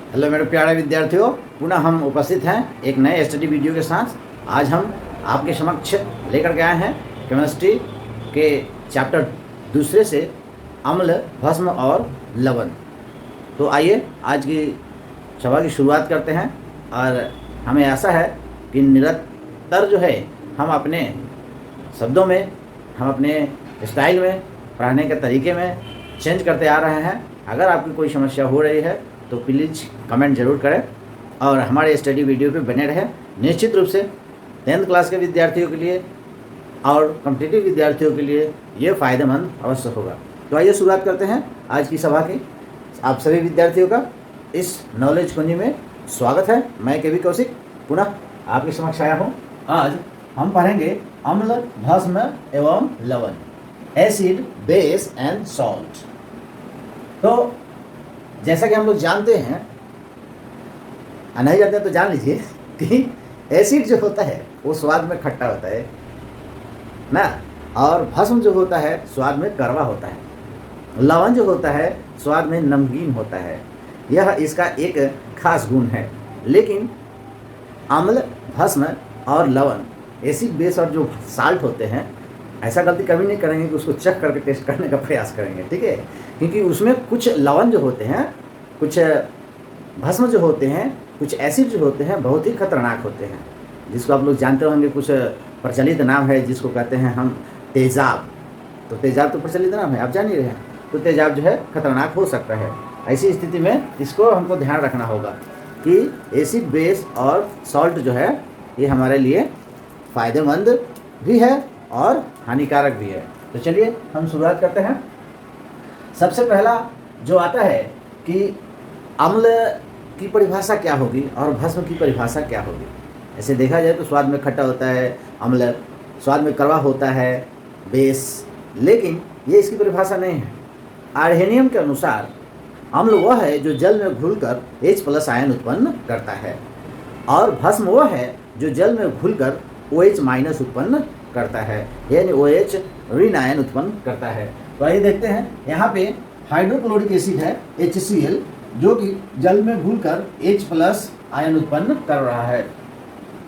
Hello मेरे प्यारे विद्यार्थियों, पुनः हम उपस्थित हैं एक नए स्टडी वीडियो के साथ। आज हम आपके समक्ष लेकर के आए हैं केमिस्ट्री के चैप्टर दूसरे से अम्ल, भस्म और लवण। तो आइए आज की सभा की शुरुआत करते हैं। और हमें आशा है कि निरंतर जो है हम अपने शब्दों में, हम अपने स्टाइल में, पढ़ाने के तरीके में चेंज करते आ रहे हैं। अगर आपकी कोई समस्या हो रही है तो प्लीज़ कमेंट ज़रूर करें और हमारे स्टडी वीडियो पे बने रहें। निश्चित रूप से 10th क्लास के विद्यार्थियों के लिए और कॉम्पिटिटिव विद्यार्थियों के लिए ये फ़ायदेमंद अवश्य होगा। तो आइए शुरुआत करते हैं आज की सभा की। आप सभी विद्यार्थियों का इस नॉलेज कुंजी में स्वागत है। मैं के वी कौशिक पुनः आपके समक्ष आया हूँ। आज हम पढ़ेंगे अम्ल, भस्म एवं लवण, एसिड, बेस एंड सॉल्ट। तो जैसा कि हम लोग जानते हैं, नहीं जानते तो जान लीजिए कि एसिड जो होता है वो स्वाद में खट्टा होता है ना, और भस्म जो होता है स्वाद में कड़वा होता है। लवण जो होता है स्वाद में नमकीन होता है। यह इसका एक खास गुण है। लेकिन अम्ल, भस्म और लवण, एसिड, बेस और जो साल्ट होते हैं, ऐसा गलती कभी नहीं करेंगे कि उसको चेक करके टेस्ट करने का प्रयास करेंगे, ठीक है। क्योंकि उसमें कुछ लवण जो होते हैं, कुछ भस्म जो होते हैं, कुछ एसिड जो होते हैं बहुत ही खतरनाक होते हैं, जिसको आप लोग जानते होंगे। कुछ प्रचलित नाम है जिसको कहते हैं हम तेजाब। तो तेजाब तो प्रचलित नाम है, आप जान ही रहे हैं। तो तेजाब जो है खतरनाक हो सकता है। ऐसी स्थिति में इसको हमको ध्यान रखना होगा कि एसिड, बेस और सॉल्ट जो है ये हमारे लिए फ़ायदेमंद भी है और हानिकारक भी है। तो चलिए हम शुरुआत करते हैं। सबसे पहला जो आता है कि अम्ल की परिभाषा क्या होगी और भस्म की परिभाषा क्या होगी। ऐसे देखा जाए तो स्वाद में खट्टा होता है अम्ल, स्वाद में कड़वा होता है बेस, लेकिन ये इसकी परिभाषा नहीं है। आर्हेनियम के अनुसार अम्ल वह है जो जल में घुलकर H+ आयन उत्पन्न करता है, और भस्म वह है जो जल में घुलकर OH- उत्पन्न करता है, यानी OH ऋण आयन उत्पन्न करता है। तो आइए देखते हैं। यहाँ पे हाइड्रोक्लोरिक एसिड है HCl, जो कि जल में घुलकर H+ आयन उत्पन्न कर रहा है,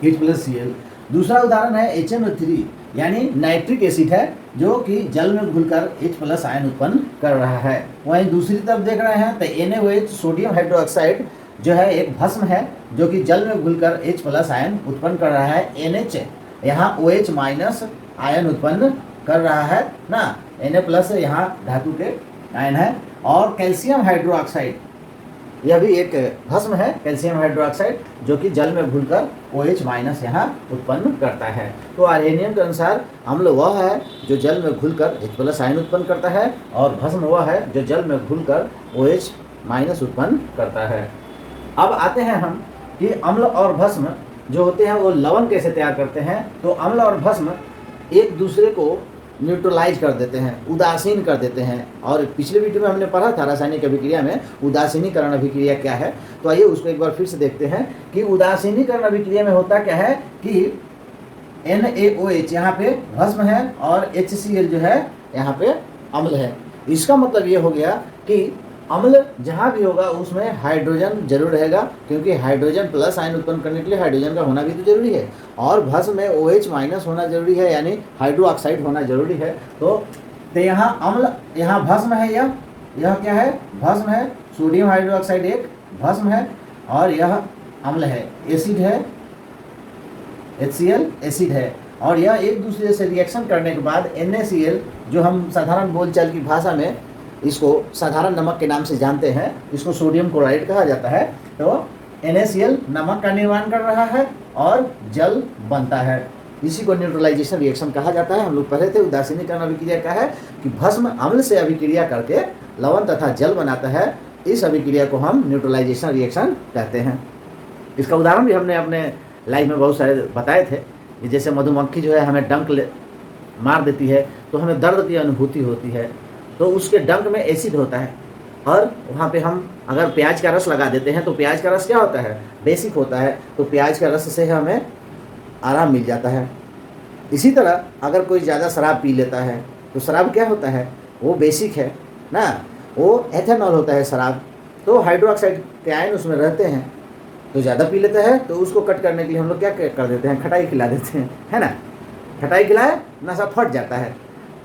H+Cl। दूसरा उदाहरण है HNO3, यानी नाइट्रिक एसिड है, जो कि जल में घुलकर H+ आयन उत्पन्न कर रहा है। वहीं दूसरी तरफ देख रहे हैं तो NaOH, सोडियम हाइड्रोक्साइड जो है एक भस्म है, जो कि जल में घुलकर H+ आयन उत्पन्न कर रहा है। NH यहाँ OH- आयन उत्पन्न कर रहा है ना, Na+ यहाँ धातु के आयन है। और कैल्शियम हाइड्रोक्साइड, यह भी एक भस्म है, कैल्शियम हाइड्रोक्साइड, जो कि जल में घुलकर OH- यहाँ उत्पन्न करता है। तो आर्हेनियम के अनुसार अम्ल वह है जो जल में घुलकर H+ आयन उत्पन्न करता है, और भस्म वह है जो जल में घुलकर OH- उत्पन्न करता है। अब आते हैं हम कि अम्ल और भस्म जो होते हैं वो लवण कैसे तैयार करते हैं। तो अम्ल और भस्म एक दूसरे को न्यूट्रलाइज कर देते हैं, उदासीन कर देते हैं। और पिछले वीडियो में हमने पढ़ा था रासायनिक अभिक्रिया में उदासीनीकरण अभिक्रिया क्या है। तो आइए उसको एक बार फिर से देखते हैं कि उदासीनीकरण अभिक्रिया में होता क्या है कि NaOH यहाँ पे भस्म है और HCl जो है यहाँ पे अम्ल है। इसका मतलब ये हो गया कि अम्ल जहाँ भी होगा उसमें हाइड्रोजन जरूर रहेगा, क्योंकि हाइड्रोजन+ आयन उत्पन्न करने के लिए हाइड्रोजन का होना भी तो जरूरी है। और भस्म में OH- होना जरूरी है, यानी हाइड्रोक्साइड होना जरूरी है। तो यहाँ अम्ल, यहाँ भस्म है, यह क्या है, भस्म है। सोडियम हाइड्रोक्साइड एक भस्म है और यह अम्ल है, एसिड है, HCl एसिड है। और यह एक दूसरे से रिएक्शन करने के बाद NaCl, जो हम साधारण बोलचाल की भाषा में इसको साधारण नमक के नाम से जानते हैं, इसको सोडियम क्लोराइड कहा जाता है। तो NaCl नमक का निर्माण कर रहा है और जल बनता है। इसी को न्यूट्रलाइजेशन रिएक्शन कहा जाता है। हम लोग पढ़े थे उदासीनीकरण अभिक्रिया क्या है कि भस्म अम्ल से अभिक्रिया करके लवण तथा जल बनाता है। इस अभिक्रिया को हम न्यूट्रलाइजेशन रिएक्शन कहते हैं। इसका उदाहरण भी हमने अपने लाइफ में बहुत सारे बताए थे कि जैसे मधुमक्खी जो है हमें डंक मार देती है तो हमें दर्द की अनुभूति होती है, तो उसके डंक में एसिड होता है। और वहाँ पे हम अगर प्याज का रस लगा देते हैं तो प्याज का रस क्या होता है, बेसिक होता है। तो प्याज का रस से हमें आराम मिल जाता है। इसी तरह अगर कोई ज़्यादा शराब पी लेता है तो शराब क्या होता है, वो बेसिक है ना, वो एथेनॉल होता है शराब। तो हाइड्रोक्साइड के आयन उसमें रहते हैं, तो ज़्यादा पी लेता है, तो उसको कट करने के लिए हम लोग क्या कर देते हैं, खटाई खिला देते हैं, है ना। खटाई खिलाए नशा फट जाता है।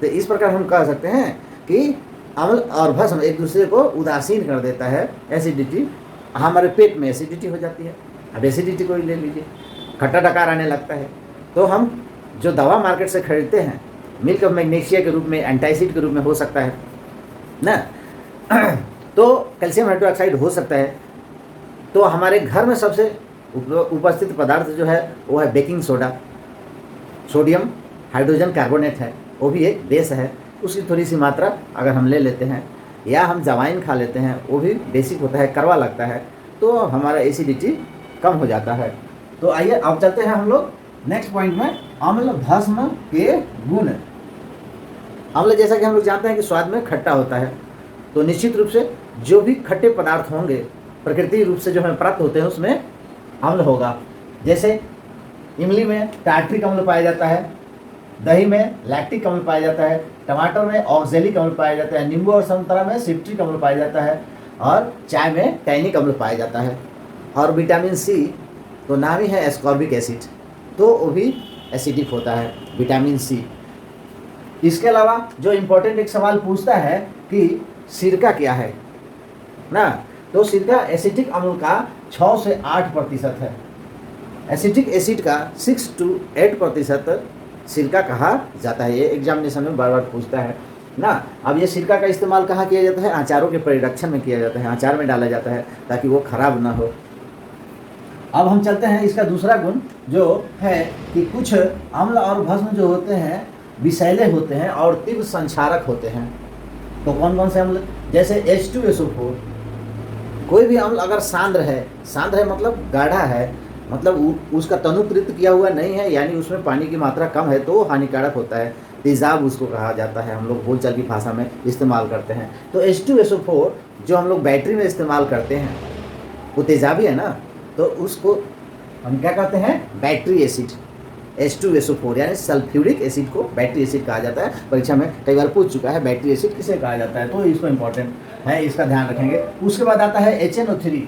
तो इस प्रकार हम कह सकते हैं कि अम्ल और भस्म एक दूसरे को उदासीन कर देता है। एसिडिटी, हमारे पेट में एसिडिटी हो जाती है। अब एसिडिटी को ही ले लीजिए, खट्टा डकार आने लगता है। तो हम जो दवा मार्केट से खरीदते हैं, मिल्क ऑफ मैग्नीशिया के रूप में, एंटासिड के रूप में हो सकता है ना, तो कैल्शियम हाइड्रोक्साइड हो सकता है। तो हमारे घर में सबसे उपस्थित पदार्थ जो है वो है baking soda, sodium hydrogen carbonate है, वो भी एक बेस है। उसकी थोड़ी सी मात्रा अगर हम ले लेते हैं, या हम जवाइन खा लेते हैं, वो भी बेसिक होता है, कड़वा लगता है, तो हमारा एसिडिटी कम हो जाता है। तो आइए अब चलते हैं हम लोग नेक्स्ट पॉइंट में, अम्ल भस्म के गुण। अम्ल जैसा कि हम लोग जानते हैं कि स्वाद में खट्टा होता है, तो निश्चित रूप से जो भी खट्टे पदार्थ होंगे प्रकृति रूप से जो हमें प्राप्त होते हैं उसमें अम्ल होगा। जैसे इमली में टार्ट्रिक अम्ल पाया जाता है, दही में लैक्टिक अम्ल पाया जाता है, टमाटर में ऑक्जेलिक अम्ल पाया जाता है, नींबू और संतरा में सिट्रिक अम्ल पाया जाता है, और चाय में टैनिक अम्ल पाया जाता है। और विटामिन सी तो नाम ही है एस्कॉर्बिक एसिड, तो वो भी एसिडिक होता है, विटामिन सी। इसके अलावा जो इम्पोर्टेंट एक सवाल पूछता है कि सिरका क्या है ना, तो सिरका एसिटिक अम्ल का 6 से 8% है। एसिटिक एसिड का 6 to 8% सिरका कहा जाता है। ये एग्जामिनेशन में बार बार पूछता है ना। अब ये सिरका का इस्तेमाल कहाँ किया जाता है, अचारों के परिरक्षण में किया जाता है, अचार में डाला जाता है ताकि वो खराब ना हो। अब हम चलते हैं इसका दूसरा गुण जो है कि कुछ अम्ल और भस्म जो होते हैं विषैले होते हैं और तीव्र संक्षारक होते हैं। तो कौन कौन से अम्ल, जैसे H2SO4। कोई भी अम्ल अगर सांद्र है मतलब गाढ़ा है, मतलब उसका तनुकृत किया हुआ नहीं है, यानी उसमें पानी की मात्रा कम है, तो हानिकारक होता है। तेजाब उसको कहा जाता है, हम लोग बोलचाल की भाषा में इस्तेमाल करते हैं। तो H2SO4 जो हम लोग बैटरी में इस्तेमाल करते हैं वो तेजाबी है ना, तो उसको हम क्या कहते हैं, बैटरी एसिड। H2SO4 यानी सल्फ्यूरिक एसिड को बैटरी एसिड कहा जाता है। परीक्षा में कई बार पूछ चुका है बैटरी एसिड किसे कहा जाता है, तो इसको इम्पोर्टेंट है, इसका ध्यान रखेंगे। उसके बाद आता है HNO3,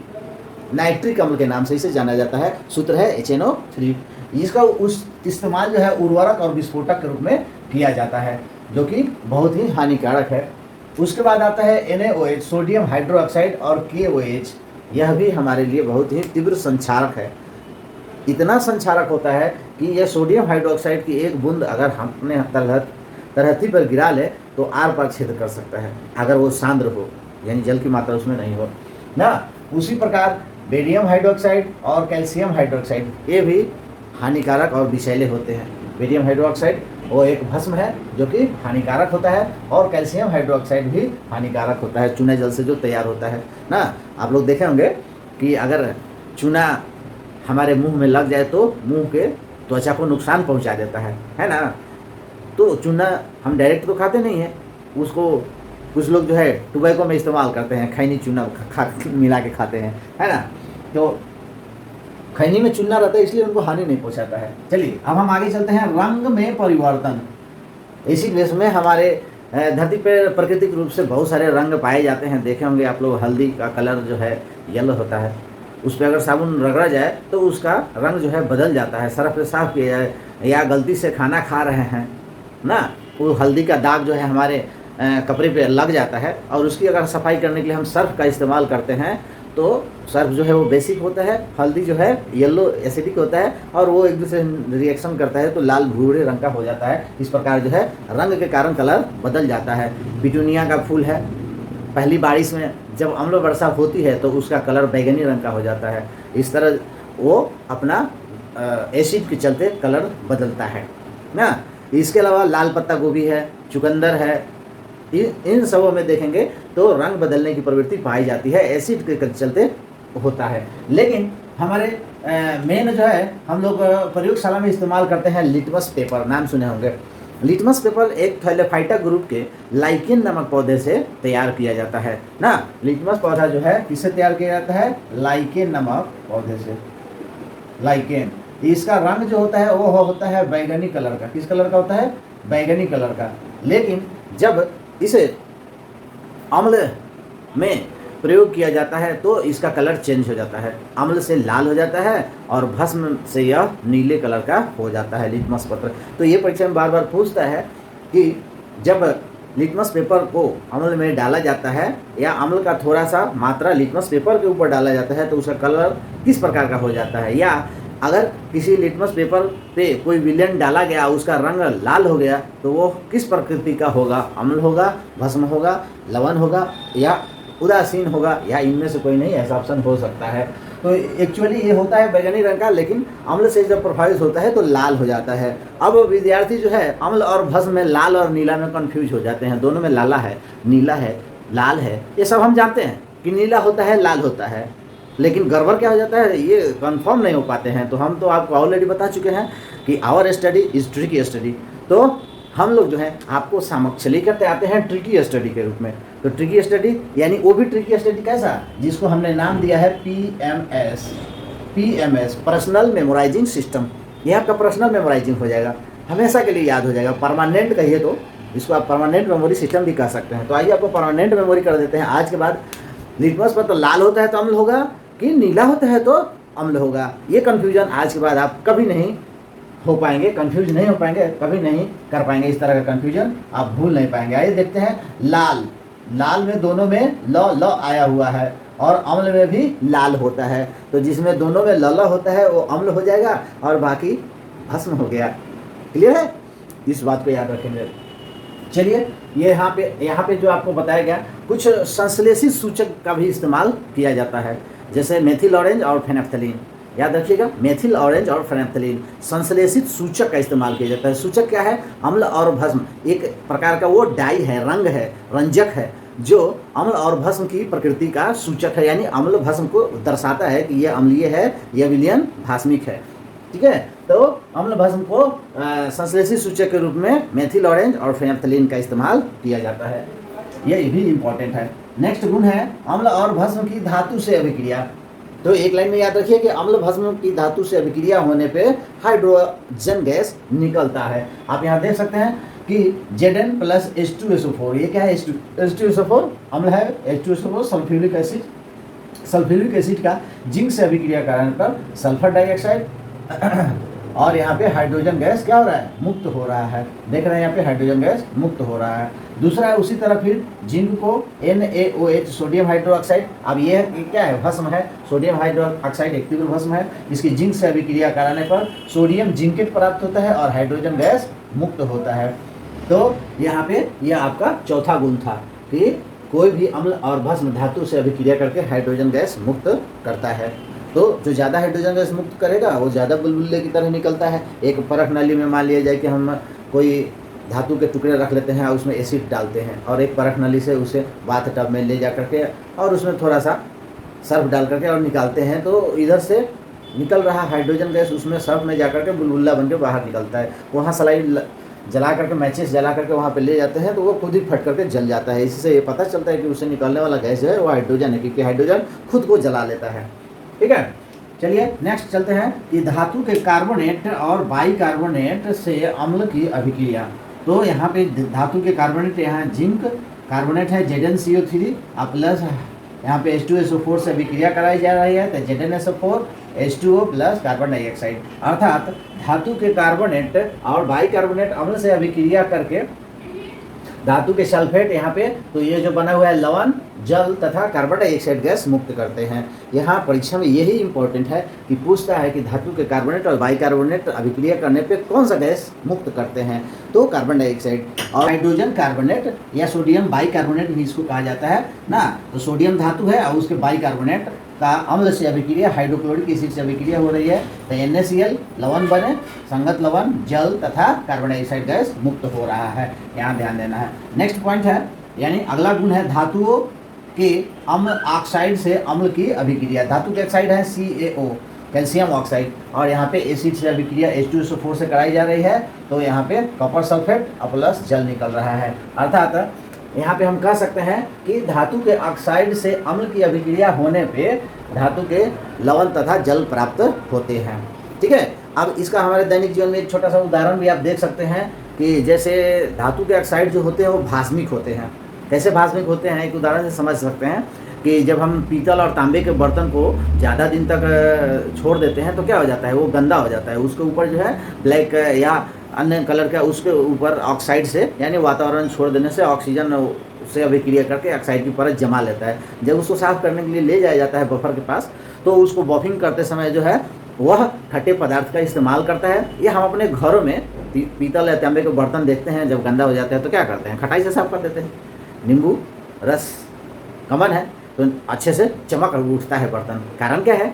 नाइट्रिक अम्ल के नाम से इसे जाना जाता है, सूत्र है HNO3। इसका उस इस्तेमाल जो है उर्वरक और विस्फोटक के रूप में किया जाता है, जो कि बहुत ही हानिकारक है। उसके बाद आता है NaOH, सोडियम हाइड्रोक्साइड, और KOH। यह भी हमारे लिए बहुत ही तीव्र संक्षारक है। इतना संक्षारक होता है कि यह सोडियम हाइड्रोक्साइड की एक बूंद अगर हमने तरहथी पर गिरा ले तो आर पार छेद कर सकता है, अगर वो सांद्र हो, यानी जल की मात्रा उसमें नहीं हो ना। उसी प्रकार बेरियम हाइड्रोक्साइड और कैल्शियम हाइड्रोक्साइड, ये भी हानिकारक और विषैले होते हैं। बेरियम हाइड्रोक्साइड वो एक भस्म है जो कि हानिकारक होता है, और कैल्शियम हाइड्रोक्साइड भी हानिकारक होता है, चूना जल से जो तैयार होता है ना। आप लोग देखे होंगे कि अगर चूना हमारे मुंह में लग जाए तो मुंह के त्वचा को नुकसान पहुंचा देता है ना। तो चूना हम डायरेक्ट तो खाते नहीं हैं, उसको कुछ लोग जो है टुबैको में इस्तेमाल करते हैं, खैनी चूना मिला के खाते हैं, है ना। तो खैनी में चूना रहता है इसलिए उनको हानि नहीं पहुंचाता है। चलिए अब हम आगे चलते हैं, रंग में परिवर्तन। इसी बेस में हमारे धरती पर प्राकृतिक रूप से बहुत सारे रंग पाए जाते हैं। देखे होंगे आप लोग, हल्दी का कलर जो है येलो होता है, उस पर अगर साबुन रगड़ा जाए तो उसका रंग जो है बदल जाता है। सर्फ से साफ किया जाए या गलती से खाना खा रहे हैं ना, वो हल्दी का दाग जो है हमारे कपड़े पे लग जाता है, और उसकी अगर सफाई करने के लिए हम सर्फ का इस्तेमाल करते हैं तो सर्फ जो है वो बेसिक होता है, हल्दी जो है येलो एसिडिक होता है, और वो एक दूसरे रिएक्शन करता है तो लाल भूरे रंग का हो जाता है। इस प्रकार जो है रंग के कारण कलर बदल जाता है। पिटूनिया का फूल है, पहली बारिश में जब अम्ल वर्षा होती है तो उसका कलर बैगनी रंग का हो जाता है। इस तरह वो अपना एसिड के चलते कलर बदलता है ना। इसके अलावा लाल पत्ता गोभी है, चुकंदर है, इन सबों में देखेंगे तो रंग बदलने की प्रवृत्ति पाई जाती है, एसिड के चलते होता है। लेकिन हमारे मेन जो है हम लोग प्रयोगशाला में इस्तेमाल करते हैं लिटमस पेपर, नाम सुने होंगे। लिटमस पेपर एक थैलेफाइटा ग्रुप के लाइकेन नामक पौधे से तैयार किया जाता है ना। लिटमस पौधा जो है किससे तैयार किया जाता है, लाइकेन नामक पौधे से। लाइकेन, इसका रंग जो होता है वो होता है बैगनी कलर का। किस कलर का होता है, बैगनी कलर का। लेकिन जब इसे अम्ल में प्रयोग किया जाता है तो इसका कलर चेंज हो जाता है, अम्ल से लाल हो जाता है और भस्म से यह नीले कलर का हो जाता है लिटमस पत्र। तो ये परीक्षा में बार बार पूछता है कि जब लिटमस पेपर को अम्ल में डाला जाता है या अम्ल का थोड़ा सा मात्रा लिटमस पेपर के ऊपर डाला जाता है तो उसका कलर किस प्रकार का हो जाता है, या अगर किसी लिटमस पेपर पे कोई विलेन डाला गया उसका रंग लाल हो गया तो वो किस प्रकृति का होगा, अम्ल होगा, भस्म होगा, लवण होगा या उदासीन होगा, या इनमें से कोई नहीं, ऐसा ऑप्शन हो सकता है। तो एक्चुअली ये होता है बैगनी रंग का, लेकिन अम्ल से जब प्रभावित होता है तो लाल हो जाता है। अब विद्यार्थी जो है अम्ल और भस्म में लाल और नीला में कन्फ्यूज हो जाते हैं, दोनों में लाला है, नीला है, लाल है, ये सब हम जानते हैं कि नीला होता है, लाल होता है, लेकिन गड़बड़ क्या हो जाता है ये कंफर्म नहीं हो पाते हैं। तो हम तो आपको ऑलरेडी बता चुके हैं कि our study is tricky study. तो हम लोग जो है आपको समक्ष लेकर आते हैं ट्रिकी स्टडी के रूप में। तो ट्रिकी स्टडी यानी वो भी ट्रिकी स्टडी कैसा, जिसको हमने नाम दिया है पीएमएस, पर्सनल मेमोराइजिंग सिस्टम। ये आपका पर्सनल मेमोराइजिंग हो जाएगा, हमेशा के लिए याद हो जाएगा। परमानेंट कहिए तो इसको आप परमानेंट मेमोरी सिस्टम भी कह सकते हैं। तो आइए आपको परमानेंट मेमोरी कर देते हैं। आज के बाद लिटमस पर तो लाल होता है तो अम्ल होगा कि नीला होता है तो अम्ल होगा, ये कन्फ्यूजन आज के बाद आप कभी नहीं हो पाएंगे, कंफ्यूज नहीं हो पाएंगे, कभी नहीं कर पाएंगे, इस तरह का कंफ्यूजन आप भूल नहीं पाएंगे। आइए देखते हैं लाल, लाल में दोनों में ल आया हुआ है और अम्ल में भी लाल होता है, तो जिसमें दोनों में ल होता है वो अम्ल हो जाएगा और बाकी भस्म हो गया। क्लियर है, इस बात को याद रखेंगे। चलिए ये यहाँ पे जो आपको बताया गया कुछ संश्लेषित सूचक का भी इस्तेमाल किया जाता है, जैसे मेथिल ऑरेंज और फेनेफ्थलीन। याद रखिएगा, मेथिल ऑरेंज और फेनेफ्थलीन संश्लेषित सूचक का इस्तेमाल किया जाता है। सूचक क्या है, अम्ल और भस्म, एक प्रकार का वो डाई है, रंग है, रंजक है, जो अम्ल और भस्म की प्रकृति का सूचक है, यानी अम्ल भस्म को दर्शाता है कि यह अम्लीय है, यह विलयन भास्मिक है। ठीक है, तो अम्ल भस्म को संश्लेषित सूचक के रूप में मेथिल ऑरेंज और फेनेफ्थलीन का इस्तेमाल किया जाता है, ये भी इम्पोर्टेंट है। नेक्स्ट गुण है अम्ल और भस्म की धातु से अभिक्रिया। तो एक लाइन में याद रखिए कि अम्ल भस्म की धातु से अभिक्रिया होने पे हाइड्रोजन गैस निकलता है। आप यहाँ देख सकते हैं कि Zn प्लस H2SO4, ये क्या है, H2SO4 अम्ल है, H2SO4 sulphuric acid, sulphuric acid का जिंक से अभिक्रिया कराने पर सल्फर डाइऑक्साइड और यहाँ पे हाइड्रोजन गैस क्या हो रहा है, मुक्त हो रहा है। देख रहे हैं यहाँ पे हाइड्रोजन गैस मुक्त हो रहा है। दूसरा है उसी तरह फिर जिंक को NaOH सोडियम हाइड्रोक्साइड, अब ये क्या है, भस्म है, सोडियम हाइड्रोक्साइड एक तीव्र भस्म है, इसकी जिंक से अभिक्रिया कराने पर सोडियम जिंकेट प्राप्त होता है और हाइड्रोजन गैस मुक्त होता है। तो यहाँ पे यह आपका चौथा गुण था कि कोई भी अम्ल और भस्म धातु से अभिक्रिया करके हाइड्रोजन गैस मुक्त करता है। तो जो ज़्यादा हाइड्रोजन गैस मुक्त करेगा वो ज़्यादा बुलबुले की तरह निकलता है। एक परख नली में मान लिया जाए कि हम कोई धातु के टुकड़े रख लेते हैं और उसमें एसिड डालते हैं और एक परख नली से उसे बाथ टब में ले जा करके और उसमें थोड़ा सा सर्फ डाल करके और निकालते हैं, तो इधर से निकल रहा हाइड्रोजन गैस उसमें सर्फ में जा करके बुलबुला बन के बाहर निकलता है। वहाँ सलाइड जला करके, मैचेस जला करके वहाँ पे ले जाते हैं तो वो खुद ही फट करके जल जाता है। इससे ये पता चलता है कि उससे निकलने वाला गैस जो है वो हाइड्रोजन है, क्योंकि हाइड्रोजन खुद को जला लेता है। ठीक है, चलिए नेक्स्ट चलते हैं कि धातु के कार्बोनेट और बाइकार्बोनेट से अम्ल की अभिक्रिया। तो यहाँ पे धातु के कार्बोनेट, यहाँ जिंक कार्बोनेट है ZnCO3 प्लस यहाँ पे H2SO4 से अभिक्रिया कराई जा रही है, तो ZnSO4 H2O plus carbon dioxide, अर्थात धातु के कार्बोनेट और बाइकार्बोनेट अम्ल से अभिक्रिया करके धातु के सल्फेट यहाँ पे, तो ये जो बना हुआ है लवण, जल तथा कार्बन डाइऑक्साइड गैस मुक्त करते हैं। यहाँ परीक्षा में यही इंपॉर्टेंट है कि पूछता है कि धातु के कार्बोनेट और बाइकार्बोनेट अभिक्रिया करने पे कौन सा गैस मुक्त करते हैं, तो कार्बन डाइऑक्साइड। और हाइड्रोजन कार्बोनेट या सोडियम बाइकार्बोनेट भी इसको कहा जाता है ना। तो सोडियम धातु है और उसके बाइकार्बोनेट का अम्ल से अभिक्रिया हाइड्रोक्लोरिक एसिड से अभिक्रिया हो रही है, तो NaCl लवण बने, संगत लवण, जल तथा कार्बन डाइऑक्साइड गैस मुक्त हो रहा है, यहाँ ध्यान देना है। नेक्स्ट पॉइंट है, यानी अगला गुण है धातुओं के अम्ल ऑक्साइड से अम्ल की अभिक्रिया। धातु के ऑक्साइड है CaO कैल्शियम ऑक्साइड, और यहाँ पे एसिड से अभिक्रिया H2SO4 से कराई जा रही है, तो यहाँ पे कॉपर सल्फेट प्लस जल निकल रहा है। अर्थात यहाँ पे हम कह सकते हैं कि धातु के ऑक्साइड से अम्ल की अभिक्रिया होने पे धातु के लवण तथा जल प्राप्त होते हैं। ठीक है, अब इसका हमारे दैनिक जीवन में एक छोटा सा उदाहरण भी आप देख सकते हैं कि जैसे धातु के ऑक्साइड जो होते हैं वो भास्मिक होते हैं। कैसे भास्मिक होते हैं, एक उदाहरण से समझ सकते हैं कि जब हम पीतल और तांबे के बर्तन को ज़्यादा दिन तक छोड़ देते हैं तो क्या हो जाता है, वो गंदा हो जाता है। उसके ऊपर जो है ब्लैक या अन्य कलर का उसके ऊपर ऑक्साइड से यानी वातावरण छोड़ देने से ऑक्सीजन से अभिक्रिया करके ऑक्साइड की परत जमा लेता है। जब उसको साफ करने के लिए ले जाया जाता है बफर के पास तो उसको बफिंग करते समय जो है वह खट्टे पदार्थ का इस्तेमाल करता है। ये हम अपने घरों में पीतल या तांबे के बर्तन देखते हैं, जब गंदा हो जाता है तो क्या करते हैं, खटाई से साफ कर देते हैं। नींबू रस कमन है तो अच्छे से चमक उठता है बर्तन। कारण क्या है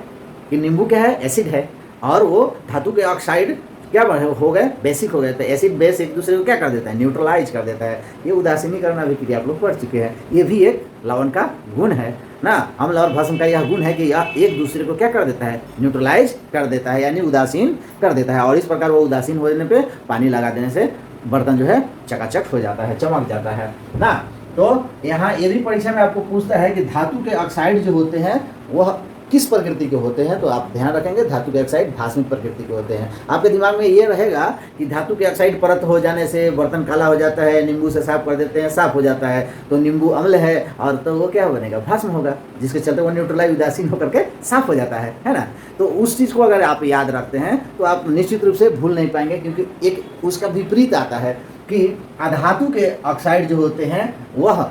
कि नींबू क्या है, एसिड है और वो धातु के ऑक्साइड क्या हो गए, बेसिक हो गए। तो एसिड बेस एक दूसरे को क्या कर देता है, न्यूट्रलाइज कर देता है। ये उदासीनीकरण अभिक्रिया आप लोग पढ़ चुके हैं। ये भी एक लवण का गुण है ना। अम्ल और भस्म का यह गुण है कि यह एक दूसरे को क्या कर देता है, न्यूट्रलाइज कर देता है यानी उदासीन कर देता है। और इस प्रकार वो उदासीन होने पे पानी लगा देने से बर्तन जो है चकाचक हो जाता है, चमक जाता है ना। तो यहाँ ये भी परीक्षा में आपको पूछता है कि धातु के ऑक्साइड जो होते हैं वह किस प्रकृति के होते हैं, तो आप ध्यान रखेंगे धातु के ऑक्साइड भास्मिक प्रकृति के होते हैं। आपके दिमाग में ये रहेगा कि धातु के ऑक्साइड परत हो जाने से बर्तन काला हो जाता है, नींबू से साफ कर देते हैं, साफ हो जाता है। तो नींबू अम्ल है और तो वो क्या बनेगा, भस्म होगा, जिसके चलते वो न्यूट्रलाइज उदासीन होकर के साफ हो जाता है ना। तो उस चीज़ को अगर आप याद रखते हैं तो आप निश्चित रूप से भूल नहीं पाएंगे, क्योंकि एक उसका विपरीत आता है कि अधातु के ऑक्साइड जो होते हैं वह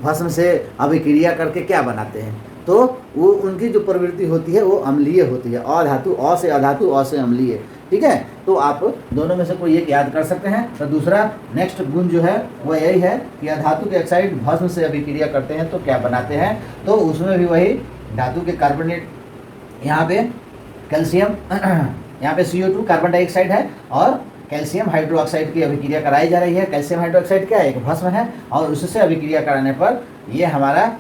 भस्म से अभिक्रिया करके क्या बनाते हैं, तो वो उनकी जो प्रवृत्ति होती है वो अम्लीय होती है। अधातु अ से अधातु, अ से अम्लीय, ठीक है। तो आप दोनों में से कोई एक याद कर सकते हैं। तो दूसरा नेक्स्ट गुण जो है वो यही है कि अधातु के ऑक्साइड भस्म से अभिक्रिया करते हैं तो क्या बनाते हैं, तो उसमें भी वही धातु के कार्बोनेट, यहाँ पे कैल्शियम, यहाँ पे CO2 कार्बन डाइऑक्साइड है और कैल्शियम हाइड्रोक्साइड की अभिक्रिया कराई जा रही है। कैल्शियम हाइड्रोक्साइड क्या है, एक भस्म है और उससे अभिक्रिया कराने पर ये हमारा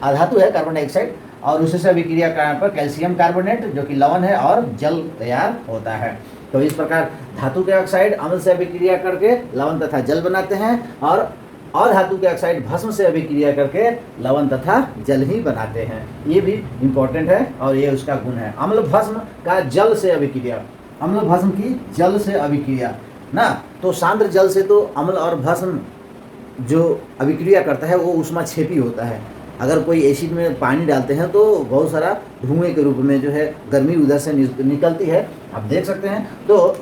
अधातु है कार्बन डाइऑक्साइड और उससे अभिक्रिया कराने पर कैल्शियम कार्बोनेट जो कि लवण है और जल तैयार होता है। तो इस प्रकार धातु के ऑक्साइड अम्ल से अभिक्रिया करके लवण तथा जल बनाते हैं और अधातु के ऑक्साइड भस्म से अभिक्रिया करके लवण तथा जल ही बनाते हैं। ये भी इम्पोर्टेंट है और ये उसका गुण है। अम्ल भस्म का जल से अभिक्रिया, अम्ल भस्म की जल से अभिक्रिया ना। तो सांद्र जल से तो अम्ल और भस्म जो अभिक्रिया करता है वो ऊष्माक्षेपी होता है। अगर कोई एसिड में पानी डालते हैं तो बहुत सारा धुएं के रूप में जो है गर्मी उधर से निकलती है, आप देख सकते हैं। तो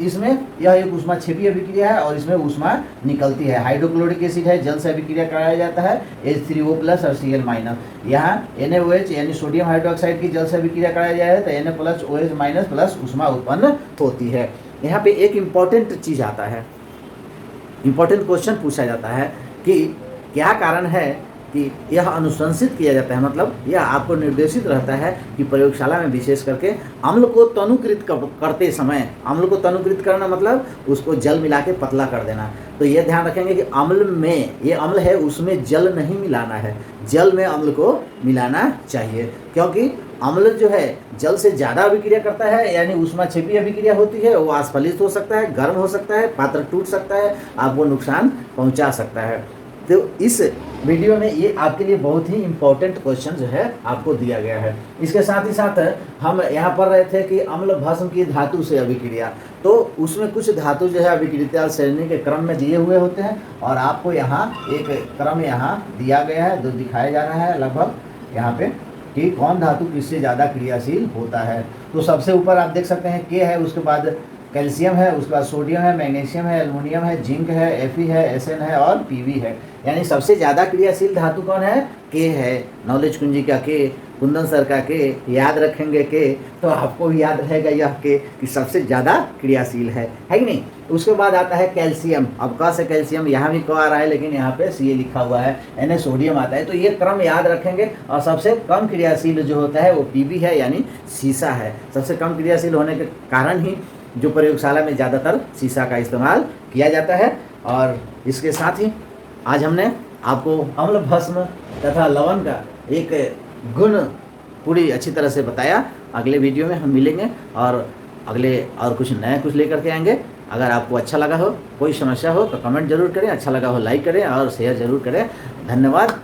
इसमें यह एक ऊष्माक्षेपी अभिक्रिया है और इसमें ऊष्मा निकलती है। हाइड्रोक्लोरिक एसिड है, जल से अभिक्रिया कराया जाता है, H3O+ और Cl-। यहाँ NaOH यानी सोडियम हाइड्रोक्साइड की जल से अभिक्रिया कराया जाए तो Na+OH- प्लस ऊष्मा उत्पन्न होती है। यहाँ पे एक इम्पॉर्टेंट चीज़ आता है, इम्पॉर्टेंट क्वेश्चन पूछा जाता है कि क्या कारण है कि यह अनुशंसित किया जाता है, मतलब यह आपको निर्देशित रहता है कि प्रयोगशाला में विशेष करके अम्ल को तनुकृत करते समय, अम्ल को तनुकृत करना मतलब उसको जल मिला के पतला कर देना। तो यह ध्यान रखेंगे कि अम्ल में, ये अम्ल है उसमें जल नहीं मिलाना है, जल में अम्ल को मिलाना चाहिए, क्योंकि अम्ल जो है जल से ज़्यादा अभिक्रिया करता है यानी ऊष्माक्षेपी अभिक्रिया होती है, वो आस्फलित हो सकता है, गर्म हो सकता है, पात्र टूट सकता है, आपको नुकसान पहुंचा सकता है। तो इस वीडियो में ये आपके लिए बहुत ही इम्पोर्टेंट क्वेश्चन जो है आपको दिया गया है। इसके साथ ही साथ हम यहाँ पढ़ रहे थे कि अम्ल भस्म की धातु से अभिक्रिया, तो उसमें कुछ धातु जो है अभिक्रिया श्रेणी के क्रम में दिए हुए होते हैं और आपको यहाँ एक क्रम यहाँ दिया गया है जो दिखाया जा रहा है लगभग यहाँ पे कि कौन धातु किससे ज़्यादा क्रियाशील होता है। तो सबसे ऊपर आप देख सकते हैं K है, उसके बाद कैल्शियम है, उसके बाद सोडियम है, मैग्नीशियम है, एल्युमिनियम है, जिंक है, Fe है, Sn है और Pb है। यानी सबसे ज़्यादा क्रियाशील धातु कौन है, K है। नॉलेज कुंजी का K, कुंदन सर का K, याद रखेंगे K तो आपको भी याद रहेगा यह K कि सबसे ज़्यादा क्रियाशील है कि नहीं। उसके बाद आता है कैल्शियम। अब क से कैल्शियम, यहाँ भी क आ रहा है लेकिन यहाँ पे Ca लिखा हुआ है, Na सोडियम आता है। तो ये क्रम याद रखेंगे और सबसे कम क्रियाशील जो होता है वो Pb है यानी सीसा है। सबसे कम क्रियाशील होने के कारण ही जो प्रयोगशाला में ज़्यादातर सीसा का इस्तेमाल किया जाता है। और इसके साथ ही आज हमने आपको अम्ल भस्म तथा लवण का एक गुण पूरी अच्छी तरह से बताया। अगले वीडियो में हम मिलेंगे और अगले और कुछ नया कुछ लेकर के आएंगे। अगर आपको अच्छा लगा हो, कोई समस्या हो तो कमेंट जरूर करें, अच्छा लगा हो लाइक करें और शेयर जरूर करें। धन्यवाद।